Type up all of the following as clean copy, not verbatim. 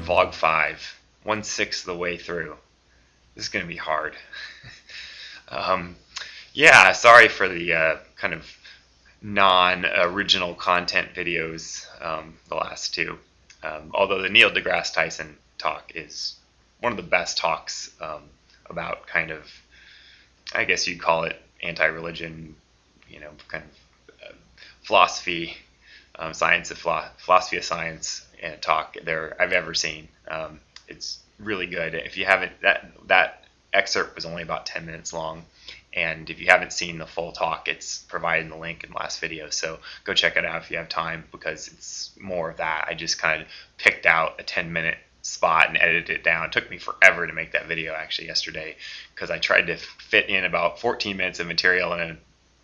vlog 5, 1/6 of the way through. This is going to be hard. um, yeah, sorry for the kind of non-original content videos, the last two. Although the Neil deGrasse Tyson talk is one of the best talks about kind of, I guess you'd call it anti-religion, kind of philosophy, philosophy of science talk there I've ever seen. It's really good. If you haven't, that excerpt was only about 10 minutes long, and if you haven't seen the full talk, it's provided in the link in the last video, so go check it out if you have time, because it's more of that. I just kind of picked out a 10-minute spot and edited it down. It took me forever to make that video actually yesterday, because I tried to fit in about 14 minutes of material in an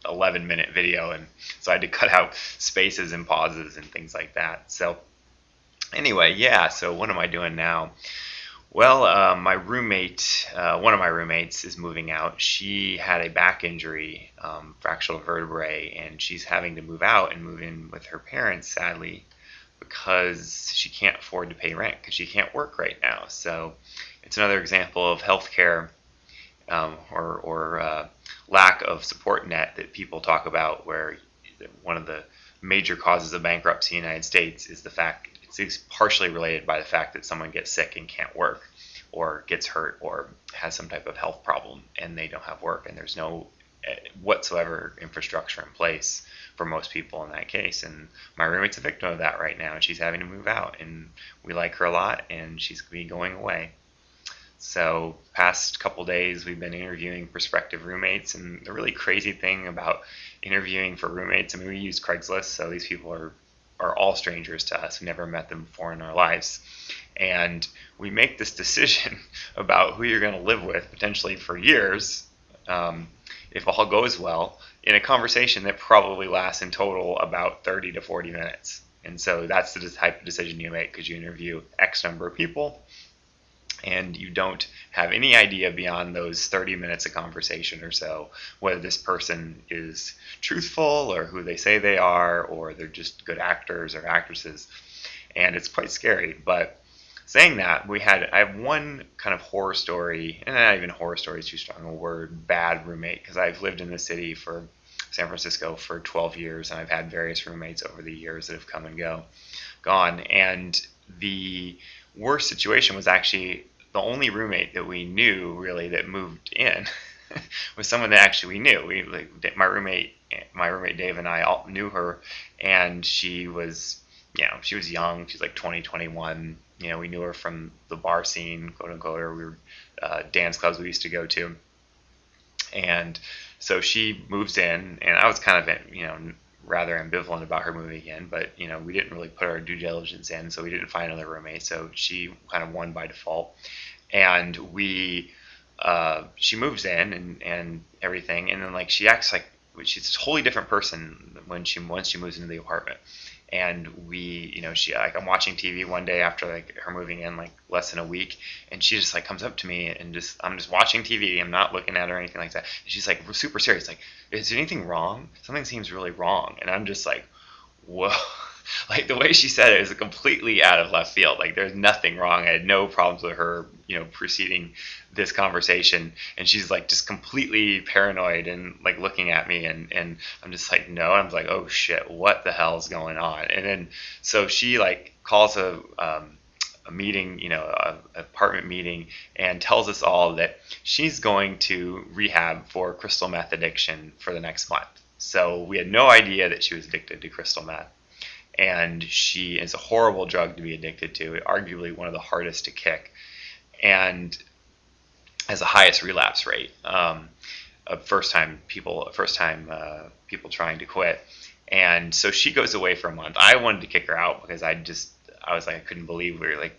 11-minute video, and so I had to cut out spaces and pauses and things like that. So anyway, yeah, so what am I doing now? Well, my roommate, one of my roommates is moving out. She had a back injury, fractured vertebrae, and she's having to move out and move in with her parents, sadly, because she can't afford to pay rent because she can't work right now. So it's another example of healthcare or lack of support net that people talk about, where one of the major causes of bankruptcy in the United States is the fact it's partially related by the fact that someone gets sick and can't work, or gets hurt, or has some type of health problem and they don't have work, and there's no whatsoever infrastructure in place for most people in that case. And my roommate's a victim of that right now, and she's having to move out, and we like her a lot, and she's going to be going away. So past couple days we've been interviewing prospective roommates, and the really crazy thing about interviewing for roommates, I mean, we use Craigslist, so these people are all strangers to us. We never met them before in our lives, and we make this decision about who you're going to live with potentially for years, if all goes well, in a conversation that probably lasts in total about 30 to 40 minutes. And so that's the type of decision you make, because you interview X number of people, and you don't have any idea beyond those 30 minutes of conversation or so whether this person is truthful, or who they say they are, or they're just good actors or actresses. And it's quite scary. But saying that, I have one kind of horror story, and not even horror story is too strong a word, bad roommate, because I've lived in the city for San Francisco for 12 years, and I've had various roommates over the years that have come and gone. And the worst situation was actually the only roommate that we knew really that moved in was someone that actually we knew. My roommate Dave and I all knew her, and she was young. She's like 20, 21. We knew her from the bar scene, quote unquote, or we were dance clubs we used to go to. And so she moves in, and I was kind of rather ambivalent about her moving in, but we didn't really put our due diligence in, so we didn't find another roommate. So she kind of won by default, and she moves in and everything, and then she acts like she's a totally different person once she moves into the apartment. And I'm watching TV one day after her moving in less than a week, and she just comes up to me, and I'm just watching TV. I'm not looking at her or anything like that. And she's super serious, is there anything wrong? Something seems really wrong. And I'm just whoa. The way she said it is completely out of left field. There's nothing wrong. I had no problems with her, preceding this conversation. And she's just completely paranoid and looking at me. And I'm just no. I'm oh shit, what the hell's going on? And then so she calls a meeting, a apartment meeting, and tells us all that she's going to rehab for crystal meth addiction for the next month. So we had no idea that she was addicted to crystal meth. And she is a horrible drug to be addicted to, arguably one of the hardest to kick, and has the highest relapse rate of first time people trying to quit. And so she goes away for a month. I wanted to kick her out because I was I couldn't believe we were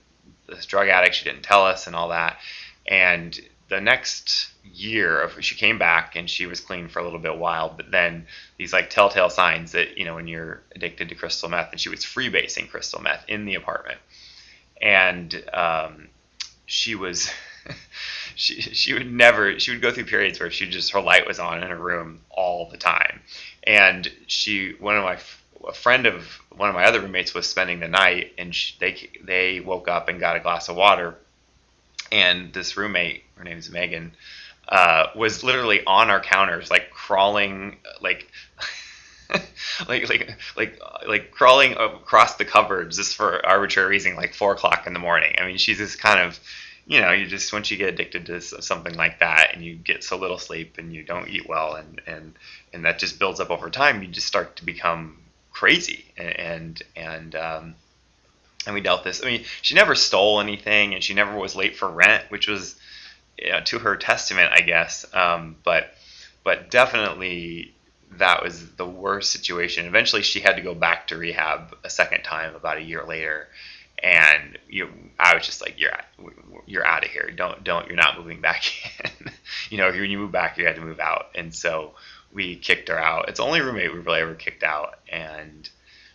this drug addict. She didn't tell us and all that. And the next year, she came back and she was clean for a little bit while, but then these telltale signs that when you're addicted to crystal meth, and she was freebasing crystal meth in the apartment, and she was she would go through periods where her light was on in her room all the time. And a friend of one of my other roommates was spending the night, and they woke up and got a glass of water, and this roommate, her name is Megan, was literally on our counters, like crawling, like like crawling across the cupboards just for arbitrary reason, like 4 o'clock in the morning. I mean, she's just kind of, you just, once you get addicted to something like that, and you get so little sleep, and you don't eat well, and that just builds up over time, you just start to become crazy, and we dealt this. I mean, she never stole anything, and she never was late for rent, which was, to her testament, I guess. But definitely that was the worst situation. Eventually, she had to go back to rehab a second time about a year later, and I was just like, you're out of here. You're not moving back in. When you move back, you had to move out, and so we kicked her out. It's the only roommate we really ever kicked out, and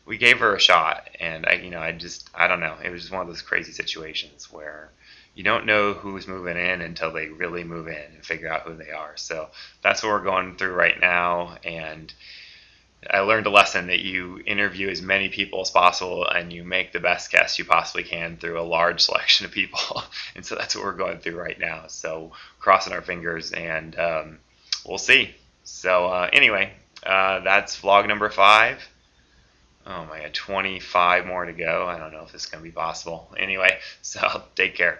we gave her a shot. And I don't know. It was just one of those crazy situations where you don't know who's moving in until they really move in and figure out who they are. So that's what we're going through right now. And I learned a lesson that you interview as many people as possible, and you make the best guess you possibly can through a large selection of people. And so that's what we're going through right now. So crossing our fingers, and we'll see. So anyway, that's vlog number 5. Oh my God, 25 more to go. I don't know if this is going to be possible. Anyway, so take care.